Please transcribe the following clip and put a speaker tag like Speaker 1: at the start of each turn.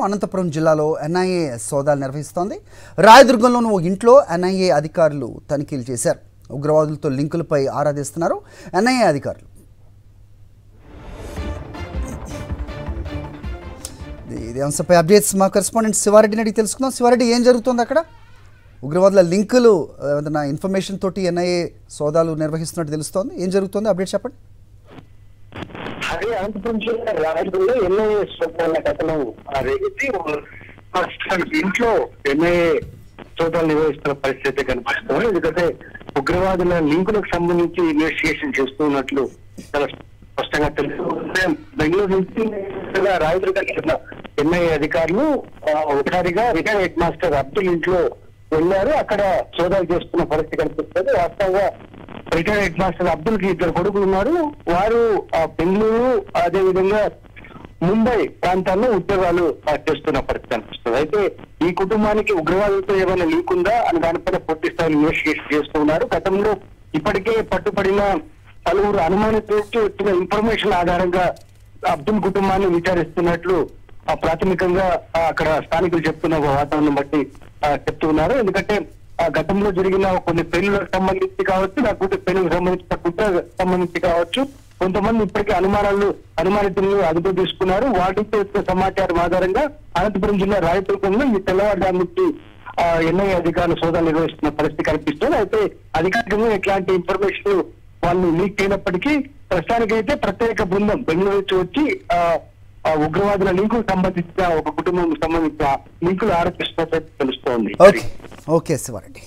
Speaker 1: అనంతపురం జిల్లాలో ఎన్ఐఏ సోదాలు నిర్వహిస్తోంది. రాయదుర్గంలోని ఓ ఇంట్లో ఎన్ఐఏ అధికారులు తనిఖీలు చేశారు. ఉగ్రవాదులతో లింకులపై ఆరా తీస్తున్నారు ఎన్ఐఏ అధికారులు. ఇది అంశంపై అప్డేట్స్ మా కరెస్పాండెంట్ శివారెడ్డిని అడిగి తెలుసుకుందాం. శివారెడ్డి, ఏం జరుగుతుంది అక్కడ? ఉగ్రవాదుల లింకులు ఏదైనా ఇన్ఫర్మేషన్ తోటి ఎన్ఐఏ సోదాలు నిర్వహిస్తున్నట్టు తెలుస్తోంది. ఏం జరుగుతుంది? అప్డేట్ చెప్పండి.
Speaker 2: అదే అనంతపురం జిల్లా రాయదుర్గంలో ఎన్ఐఏ సోదాల కథనం రేగితే ఇంట్లో ఎన్ఐఏ సోదాలు నిర్వహిస్తున్న పరిస్థితి కనిపిస్తుంది. ఎందుకంటే ఉగ్రవాదుల లింకులకు సంబంధించి ఇన్వెస్టిగేషన్ చేస్తున్నట్లు చాలా స్పష్టంగా తెలుసు. బెంగళూరు నుంచి రాయదుర్గం ఎన్ఐఏ అధికారులు ఒకసారిగా రిటైర్డ్ హెడ్ మాస్టర్ అబ్దుల్ ఇంట్లో వెళ్ళారు. అక్కడ సోదాలు చేస్తున్న పరిస్థితి కనిపిస్తుంది. వాస్తవంగా రిటైర్డ్ హెడ్ మాస్టర్ అబ్దుల్ కి 2 కొడుకులు ఉన్నారు. వారు బెంగళూరు అదేవిధంగా ముంబై ప్రాంతాల్లో ఉద్యోగాలు చేస్తున్న పరిస్థితి కనిపిస్తుంది. అయితే ఈ కుటుంబానికి ఉగ్రవాదులతో ఏమైనా లింక్ ఉందా అని దానిపైన పూర్తి స్థాయిలో ఇన్వెస్టిగేషన్ చేస్తున్నారు. గతంలో ఇప్పటికే పట్టుబడిన పలువురు అనుమానితులకు వచ్చిన ఇన్ఫర్మేషన్ ఆధారంగా అబ్దుల్ కుటుంబాన్ని విచారిస్తున్నట్లు ప్రాథమికంగా అక్కడ స్థానికులు చెప్తున్న వాతావరణం బట్టి చెప్తున్నారు. ఎందుకంటే గతంలో జరిగిన కొన్ని పెళ్లిలకు సంబంధించి కావచ్చు, లేకపోతే పెళ్లికి సంబంధించిన కుట్ర సంబంధించి కావచ్చు, కొంతమంది ఇప్పటికే అనుమానితులను అదుపు తీసుకున్నారు. వాటితో వచ్చిన సమాచారం ఆధారంగా అనంతపురం జిల్లా రాయదుర్గంలో ఈ తెల్లవారుజాము నుంచి ఎన్ఐఏ అధికారులు సోదాలు నిర్వహిస్తున్న పరిస్థితి కనిపిస్తుంది. అయితే అధికారికంగా ఎట్లాంటి ఇన్ఫర్మేషన్ వాళ్ళు లీక్ అయినప్పటికీ ప్రస్తుతానికైతే ప్రత్యేక బృందం బెంగళూరు నుంచి వచ్చి ఉగ్రవాదుల లింకుకు సంబంధించిన ఒక కుటుంబం సంబంధించిన లింకులు ఆరోపిస్తున్నట్టు తెలుస్తోంది.
Speaker 1: ఓకే శివారెడ్డి.